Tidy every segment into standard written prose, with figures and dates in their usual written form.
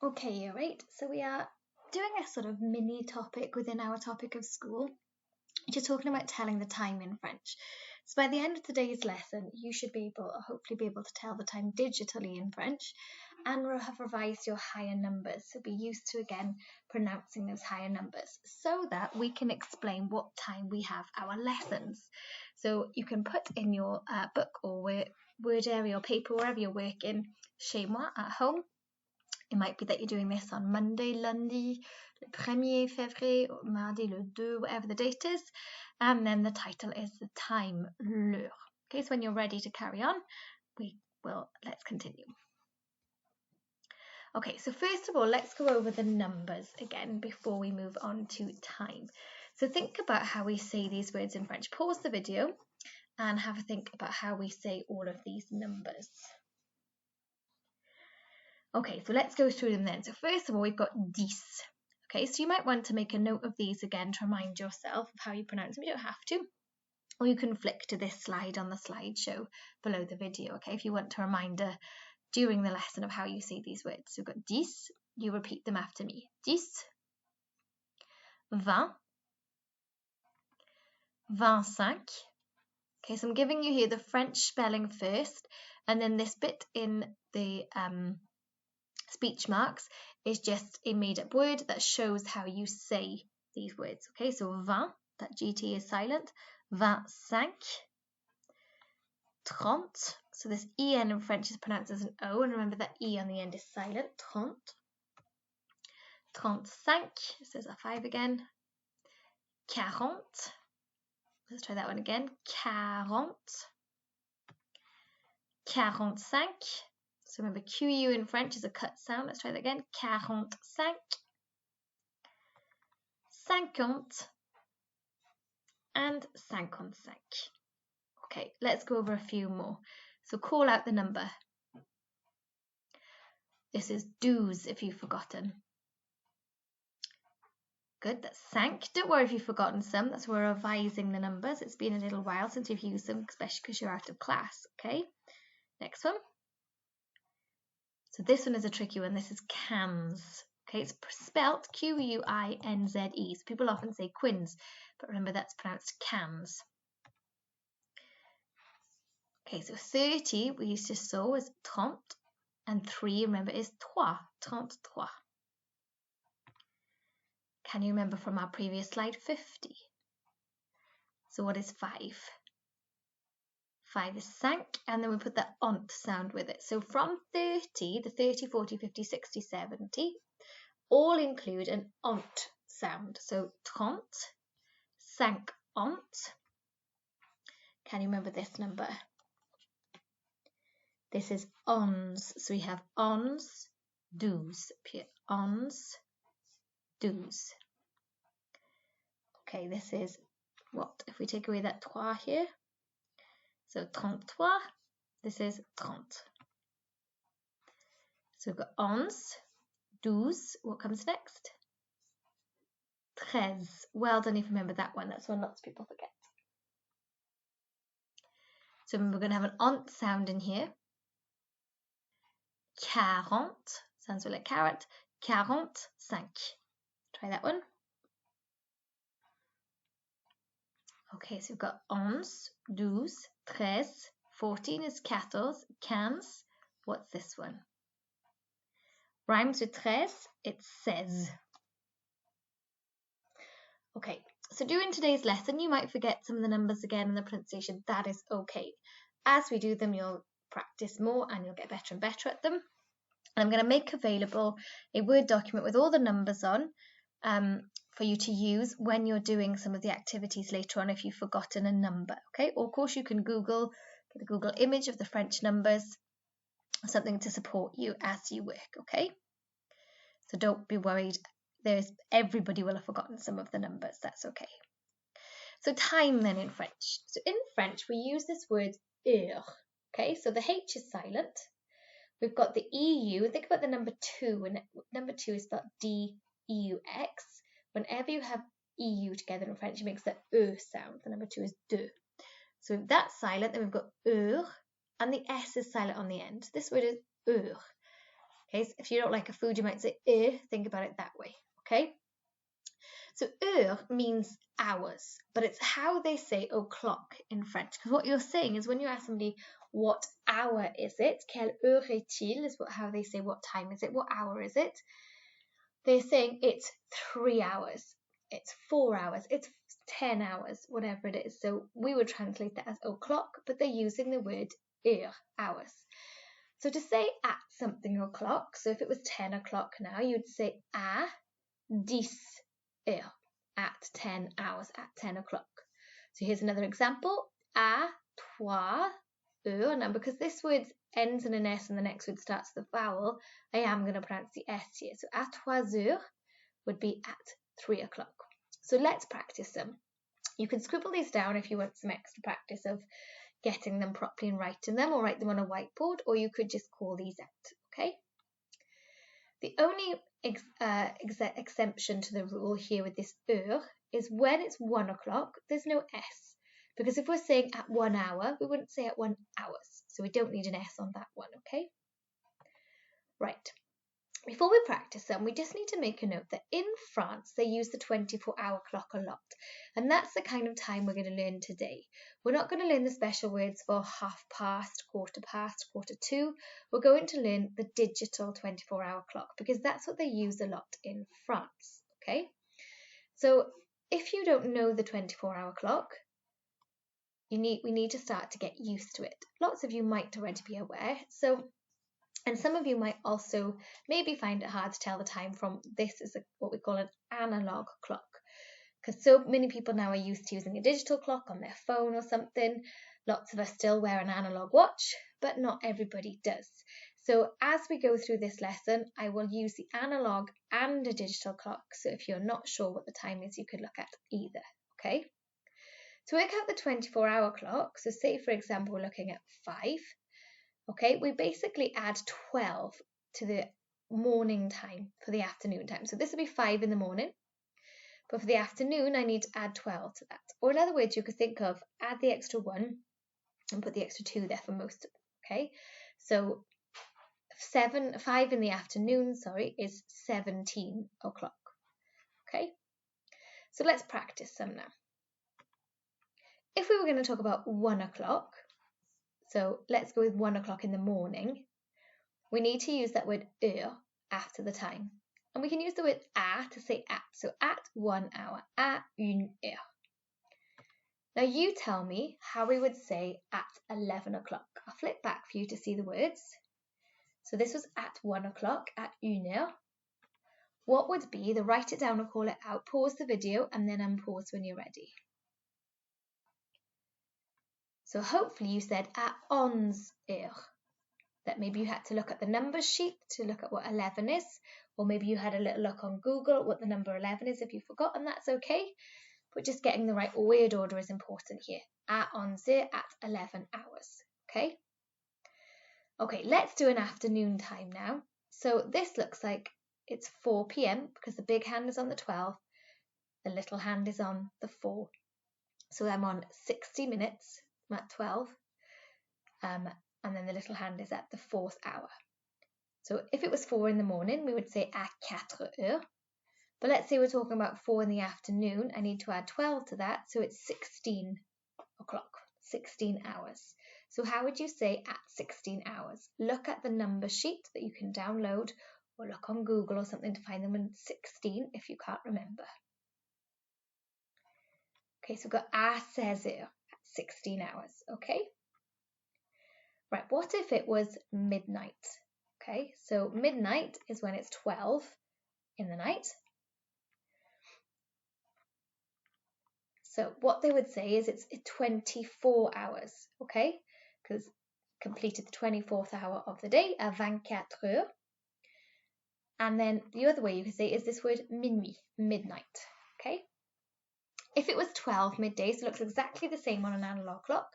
Okay, year 8. So we are doing a sort of mini topic within our topic of school, which is talking about telling the time in French. So by the end of today's lesson, you should be able, or hopefully be able to tell the time digitally in French and have revised your higher numbers. So be used to, again, pronouncing those higher numbers so that we can explain what time we have our lessons. So you can put in your book or word area or paper, wherever you're working, chez moi, at home. It might be that you're doing this on Monday, lundi, le 1er février, or mardi, le 2, whatever the date is. And then the title is the time, l'heure. Okay, so when you're ready to carry on, let's continue. Okay, so first of all, let's go over the numbers again before we move on to time. So think about how we say these words in French. Pause the video and have a think about how we say all of these numbers. Okay, so let's go through them then. So first of all, we've got 10. Okay, so you might want to make a note of these again to remind yourself of how you pronounce them. You don't have to. Or you can flick to this slide on the slideshow below the video, okay, if you want a reminder during the lesson of how you say these words. So we've got 10, you repeat them after me. 10, 20, 25. Okay, so I'm giving you here the French spelling first, and then this bit in the speech marks is just a made-up word that shows how you say these words. Okay, so 20, that GT is silent. 25, 30. So this EN in French is pronounced as an O, and remember that E on the end is silent. 30. 35. So there's a 5 again. 40. Let's try that one again. 40. 45. So remember, QU in French is a cut sound. Let's try that again. 45. 50. And 55. Okay, let's go over a few more. So call out the number. This is 12 if you've forgotten. Good, that's 5. Don't worry if you've forgotten some. That's we're revising the numbers. It's been a little while since you've used them, especially because you're out of class. Okay, next one. So this one is a tricky one. This is quinze. Okay, it's spelt Q-U-I-N-Z-E. So people often say quinze, but remember that's pronounced quinze. Okay, so 30 we used to saw is 30, and 3, remember, is 3, 33. Can you remember from our previous slide, 50? So what is 5? 5 is 5, and then we put the ont sound with it. So from 30, the 30, 40, 50, 60, 70, all include an ont sound. So 30, 50. Can you remember this number? This is onze. So we have onze, 12. Onze, 12. Okay, this is what? If we take away that 3 here, so 33, this is 30. So we've got onze, 12, what comes next? 13. Well done if you remember that one, that's one lots of people forget. So we're going to have an ont sound in here. 40, sounds like carrot, 45. Try that one. Okay, so we've got onze, 12, 13, 14 is 14, 15. What's this one? Rhymes with 13, it's 16. Okay, so during today's lesson, you might forget some of the numbers again and the pronunciation. That is okay. As we do them, you'll practice more and you'll get better and better at them. And I'm going to make available a Word document with all the numbers on for you to use when you're doing some of the activities later on if you've forgotten a number. Okay, or of course you can get a Google image of the French numbers or something to support you as you work. Okay, so don't be worried. Everybody will have forgotten some of the numbers. That's okay. So time then in French. So in French we use this word heure. Okay, so the H is silent. We've got the EU. Think about the number 2. And number 2 is spelled D-E-U-X. Whenever you have EU together in French, it makes the E sound. The number 2 is de. So if that's silent, then we've got heure, and the S is silent on the end. This word is heure. Okay, so if you don't like a food, you might say think about it that way. Okay, so heure means hours, but it's how they say o'clock in French. Because what you're saying is when you ask somebody what hour is it, quelle heure est-il is how they say what time is it, what hour is it. They're saying it's 3 hours, it's 4 hours, it's 10 hours, whatever it is. So we would translate that as o'clock, but they're using the word heure, hours. So to say at something o'clock, so if it was 10 o'clock now, you'd say à 10 heures, at 10 hours, at 10 o'clock. So here's another example, à 3 heures. Now because this word ends in an S and the next word starts with a vowel, I am going to pronounce the S here. So à 3 heures would be at 3 o'clock. So let's practice them. You can scribble these down if you want some extra practice of getting them properly and writing them, or write them on a whiteboard, or you could just call these out, okay? The only exemption to the rule here with this heure is when it's 1 o'clock, there's no S. Because if we're saying at 1 hour, we wouldn't say at 1 hours. So we don't need an S on that one, okay? Right. Before we practice them, we just need to make a note that in France, they use the 24-hour clock a lot. And that's the kind of time we're going to learn today. We're not going to learn the special words for half past, quarter to. We're going to learn the digital 24-hour clock because that's what they use a lot in France, okay? So if you don't know the 24-hour clock, we need to start to get used to it. Lots of you might already be aware. And some of you might also maybe find it hard to tell the time from this is what we call an analog clock. Because so many people now are used to using a digital clock on their phone or something. Lots of us still wear an analog watch, but not everybody does. So as we go through this lesson, I will use the analog and a digital clock. So if you're not sure what the time is, you could look at either, okay? To work out the 24-hour clock, so say for example, we're looking at 5. Okay, we basically add 12 to the morning time for the afternoon time. So this will be 5 in the morning, but for the afternoon, I need to add 12 to that. Or in other words, you could think of add the extra 1 and put the extra 2 there for most of it, okay? So 5 in the afternoon, is 17 o'clock, okay? So let's practice some now. If we were going to talk about 1 o'clock, so let's go with 1 o'clock in the morning. We need to use that word heure after the time. And we can use the word à to say at. So at 1 hour, à une heure. Now you tell me how we would say at 11 o'clock. I'll flip back for you to see the words. So this was at 1 o'clock, at une heure. What would be the write it down or call it out, pause the video and then unpause when you're ready. So hopefully you said à 11 heures. That maybe you had to look at the numbers sheet to look at what 11 is, or maybe you had a little look on Google at what the number 11 is if you forgot, and that's okay. But just getting the right word order is important here. À 11 heures, at 11 hours, okay? Okay, let's do an afternoon time now. So this looks like it's 4 p.m. because the big hand is on the 12, the little hand is on the 4. So I'm on 60 minutes, I'm at 12. And then the little hand is at the 4th hour. So if it was 4 in the morning, we would say à 4 heures. But let's say we're talking about 4 in the afternoon. I need to add 12 to that, so it's 16 o'clock, 16 hours. So how would you say at 16 hours? Look at the number sheet that you can download or look on Google or something to find them in 16 if you can't remember. Okay, so we've got à 16 heures, at 16 hours, okay? Right, what if it was midnight? Okay, so midnight is when it's 12 in the night. So what they would say is it's 24 hours, okay? Because completed the 24th hour of the day, à 24 heures. And then the other way you could say is this word minuit, midnight, okay? If it was 12 midday, so it looks exactly the same on an analog clock,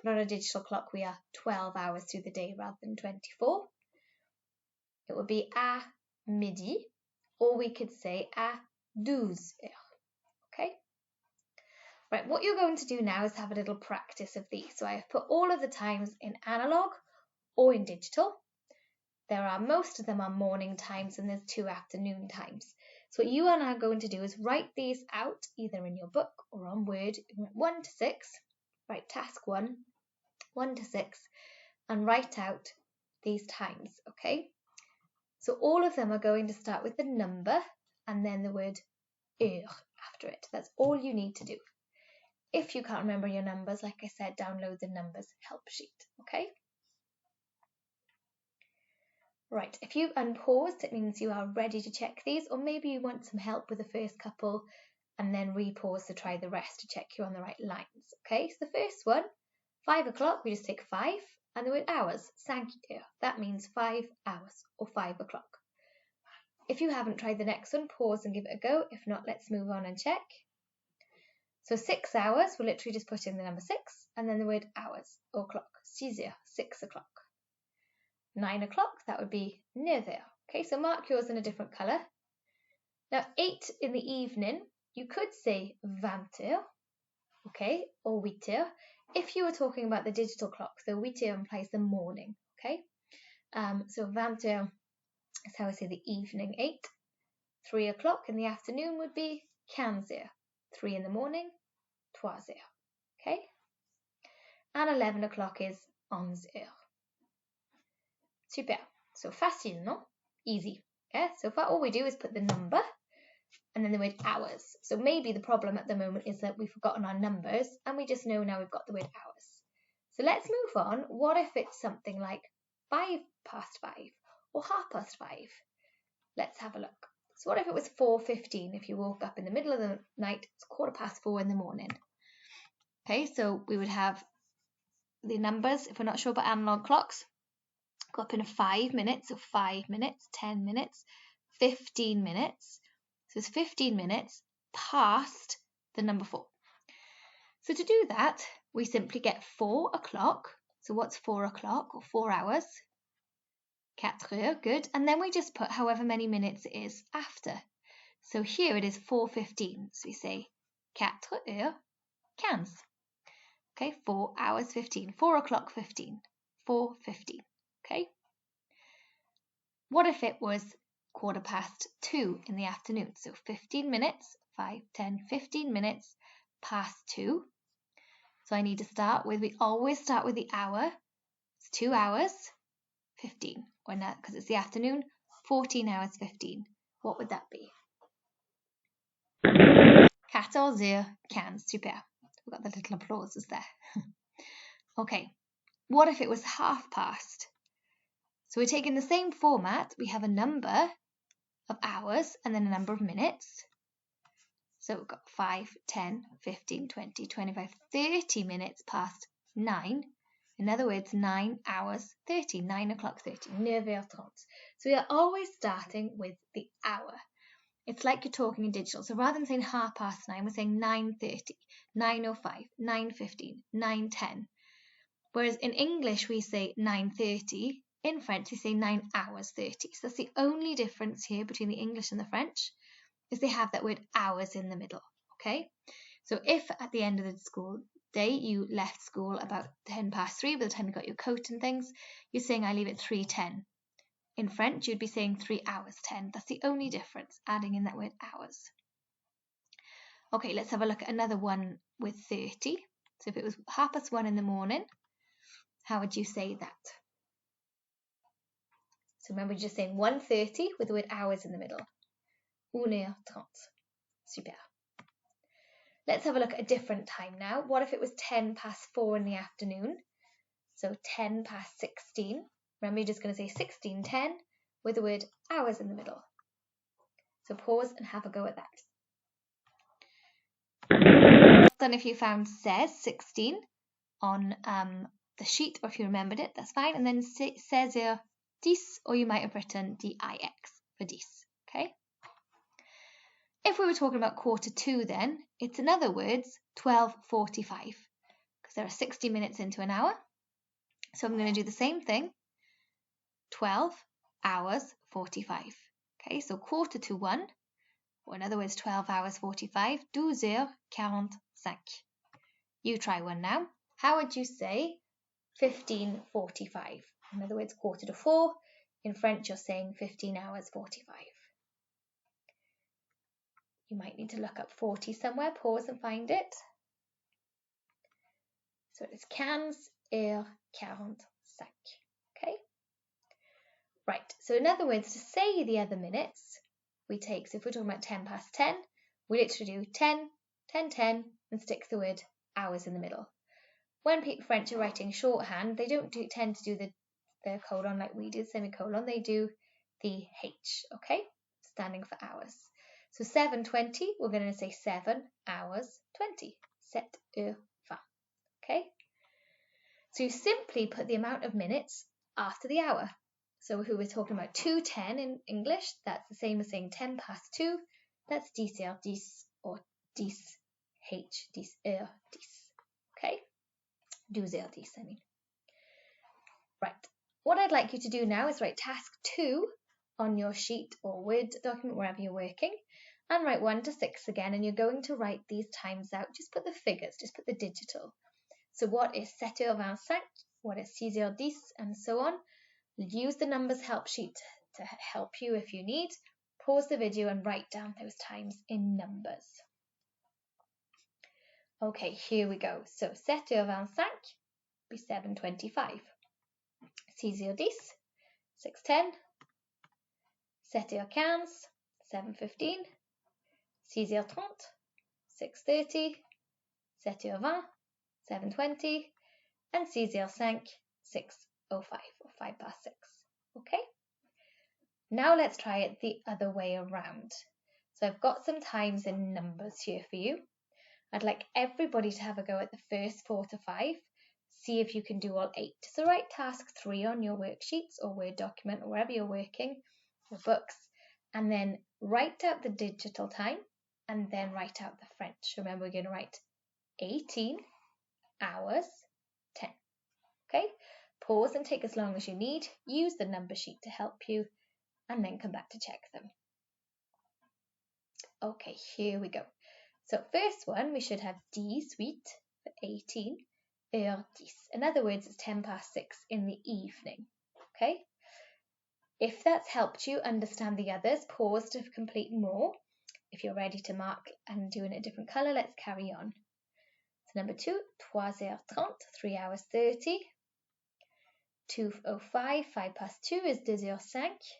but on a digital clock we are 12 hours through the day rather than 24. It would be à midi, or we could say à 12 heures, okay? Right, what you're going to do now is have a little practice of these. So I've put all of the times in analog or in digital. most of them are morning times and there's 2 afternoon times. So what you are now going to do is write these out either in your book or on Word, 1 to 6, write task 1, 1 to 6, and write out these times, okay? So all of them are going to start with the number and then the word heure after it. That's all you need to do. If you can't remember your numbers, like I said, download the numbers help sheet, okay? Right, if you've unpaused, it means you are ready to check these, or maybe you want some help with the first couple and then repause to try the rest to check you're on the right lines, okay? So the first one, 5 o'clock, we just take 5, and the word hours, 5 heures, that means 5 hours or 5 o'clock. If you haven't tried the next one, pause and give it a go. If not, let's move on and check. So 6 hours, we'll literally just put in the number 6 and then the word hours or clock, 6 heures, 6 o'clock. 9 o'clock, that would be 9 heures. Okay, so mark yours in a different colour. Now 8 in the evening, you could say 20 heures, okay, or 8 heures. If you were talking about the digital clock, so 8 heures implies the morning, okay? So 20 heures is how I say the evening 8. 3 o'clock in the afternoon would be 15 heures. 3 in the morning, 3 heures, okay? And 11 o'clock is 11 heures. Super. So facile, no? Easy. Okay? So far all we do is put the number and then the word hours. So maybe the problem at the moment is that we've forgotten our numbers and we just know now we've got the word hours. So let's move on. What if it's something like 5 past 5 or 5:30? Let's have a look. So what if it was 4:15? If you woke up in the middle of the night, it's 4:15 in the morning. Okay, so we would have the numbers, if we're not sure about analog clocks, go up in 5 minutes, so 5 minutes, 10 minutes, 15 minutes. So it's 15 minutes past the number 4. So to do that, we simply get 4 o'clock. So what's 4 o'clock or 4 hours? 4 heures, good. And then we just put however many minutes it is after. So here it is 4:15. So we say 4 heures 15. Okay, 4 hours 15. 4 o'clock 15. 4:15. Okay. What if it was 2:15 in the afternoon? So 15 minutes, 5, 10, 15 minutes past 2. So I need to start with, we always start with the hour. It's 2 hours 15. Or not, because it's the afternoon, 14 hours 15. What would that be? 14 heures 15. Super. We've got the little applauses there. Okay. What if it was past? So we're taking the same format. We have a number of hours and then a number of minutes. So we've got 5, 10, 15, 20, 25, 30 minutes past 9. In other words, 9 hours 30, 9 o'clock 30, 9 heures 30. So we are always starting with the hour. It's like you're talking in digital. So rather than saying 9:30, we're saying 9:30, 9:05, 9:15, 9:10. Whereas in English, we say 9:30. In French, we say 9 hours 30. So that's the only difference here between the English and the French, is they have that word hours in the middle, okay? So if at the end of the school day you left school about 3 by the time you got your coat and things, you're saying I leave at 3:10. In French, you'd be saying 3 hours 10. That's the only difference, adding in that word hours. Okay, let's have a look at another one with 30. So if it was 1:30 in the morning, how would you say that? So remember just saying 1:30 with the word hours in the middle. 1 heure 30. Super. Let's have a look at a different time now. What if it was 4:10 in the afternoon? So 16:10. Remember, you're just going to say 16:10 with the word hours in the middle. So pause and have a go at that. Then if you found 16 on the sheet, or if you remembered it, that's fine. And then 16 heures 10, or you might have written DIX for 10, okay? If we were talking about 1:45 then, it's in other words 12:45, because there are 60 minutes into an hour. So I'm going to do the same thing, 12 hours 45. Okay, so 1:45, or in other words 12 hours 45, 12 heures 45. You try one now. How would you say 15:45? In other words, 3:45 In French, you're saying 15 hours 45. You might need to look up 40 somewhere, pause and find it. So it's 15h45. Okay? Right, so in other words, to say the other minutes, we take, so if we're talking about 10 past 10, we literally do 10, 10, 10, and stick the word hours in the middle. When people French are writing shorthand, they don't tend to do the colon like we do, semicolon, they do the H, okay? Standing for hours. So 7:20, we're going to say 7 hours 20. 7h20. Okay? So you simply put the amount of minutes after the hour. So who we're talking about 2:10 in English, that's the same as saying 10 past 2. That's 10h10 or 10h, 10h10. Okay? 12h10, I mean. Right. What I'd like you to do now is write task 2 on your sheet or Word document, wherever you're working, and write 1 to 6 again, and you're going to write these times out. Just put the figures, just put the digital. So what is 7h25, what is 6h10, and so on. Use the numbers help sheet to help you if you need. Pause the video and write down those times in numbers. Okay, here we go. So 7h25 be 7:25. 6h10, 6:10. 7h15, 7:15. 6h30, 6:30. 7h20, 7:20. And 6h05, 6:05 or 5 past 6. Okay? Now let's try it the other way around. So I've got some times in numbers here for you. I'd like everybody to have a go at the first 4 to 5. See if you can do all 8. So write task 3 on your worksheets or Word document or wherever you're working, or books, and then write out the digital time and then write out the French. Remember, we're going to write 18 hours 10. Okay? Pause and take as long as you need. Use the number sheet to help you and then come back to check them. Okay, here we go. So first one, we should have 18 for 18. 10. In other words, it's 10 past 6 in the evening. Okay? If that's helped you understand the others, pause to complete more. If you're ready to mark and do it in a different colour, let's carry on. So number 2, 3h30, 3 hours 30. 2:05, 5 past 2 is 2h05.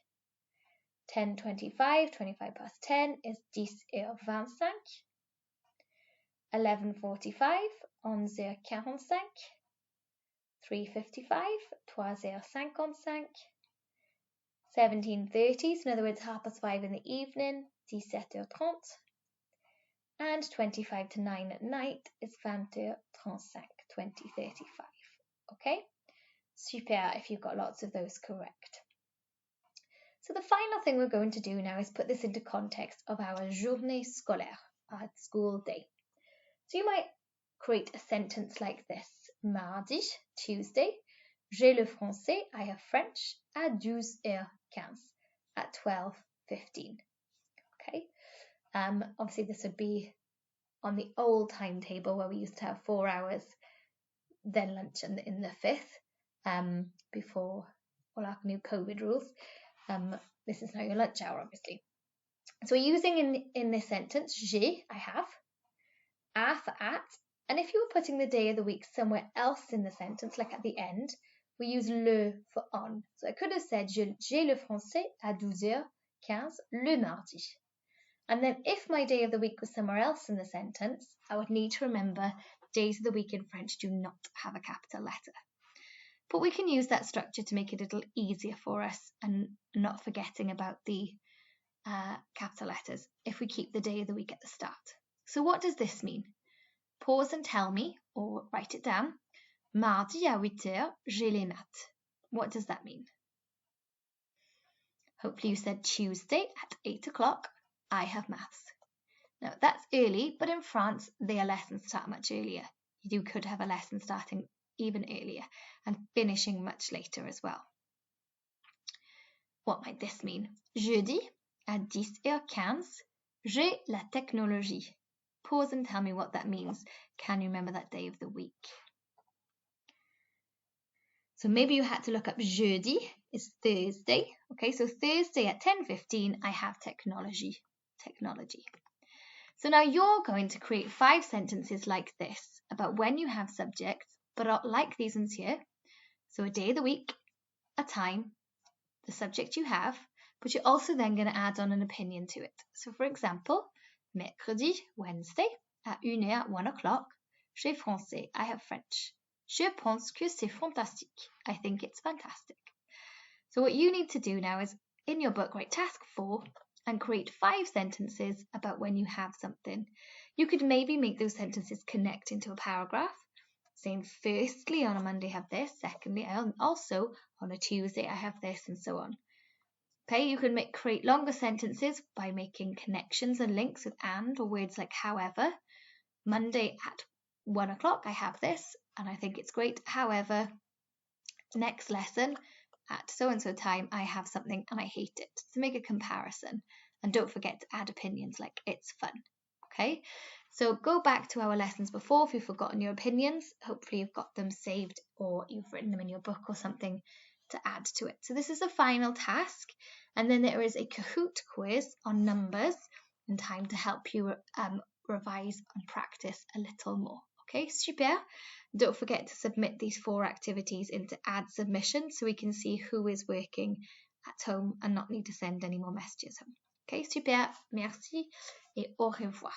10:25, 25 past 10 is 10h25. 11:45, 11h45. 3:55, 3h55. 17:30, so in other words, 5:30 in the evening, 17h30. And 25 to 9 at night is 20h35, 20:35. Okay? Super if you've got lots of those correct. So the final thing we're going to do now is put this into context of our journée scolaire, our school day. So you might create a sentence like this. Mardi, Tuesday, j'ai le français, I have French, à 12h15, at 12:15. Okay. Obviously this would be on the old timetable where we used to have 4 hours, then lunch in the 5th, before all our new COVID rules. This is now your lunch hour, obviously. So we're using in this sentence, j'ai, I have, à for at, and if you were putting the day of the week somewhere else in the sentence, like at the end, we use le for on. So I could have said, j'ai le français à 12h15 le mardi. And then if my day of the week was somewhere else in the sentence, I would need to remember days of the week in French do not have a capital letter. But we can use that structure to make it a little easier for us and not forgetting about the capital letters if we keep the day of the week at the start. So what does this mean? Pause and tell me, or write it down. Mardi à 8h, j'ai les maths. What does that mean? Hopefully you said Tuesday at 8 o'clock, I have maths. Now that's early, but in France, their lessons start much earlier. You could have a lesson starting even earlier and finishing much later as well. What might this mean? Jeudi à 10h15, j'ai la technologie. Pause and tell me what that means. Can you remember that day of the week? So maybe you had to look up jeudi is Thursday. Okay, so Thursday at 10:15, I have technology. So now you're going to create 5 sentences like this about when you have subjects, but like these ones here. So a day of the week, a time, the subject you have, but you're also then going to add on an opinion to it. So for example, mercredi, Wednesday, à 1h at 1 o'clock, j'ai français, I have French. Je pense que c'est fantastique. I think it's fantastic. So what you need to do now is, in your book, write task 4 and create 5 sentences about when you have something. You could maybe make those sentences connect into a paragraph, saying firstly on a Monday I have this, secondly also on a Tuesday I have this, and so on. Okay, you can create longer sentences by making connections and links with and or words like however. Monday at 1 o'clock I have this and I think it's great. However, next lesson at so-and-so time I have something and I hate it. So make a comparison, and don't forget to add opinions like it's fun. Okay, so go back to our lessons before if you've forgotten your opinions. Hopefully you've got them saved or you've written them in your book or something to add to it. So this is a final task, and then there is a Kahoot quiz on numbers and time to help you revise and practice a little more. Okay, super. Don't forget to submit these 4 activities into Add Submission so we can see who is working at home and not need to send any more messages home. Okay, super, merci et au revoir.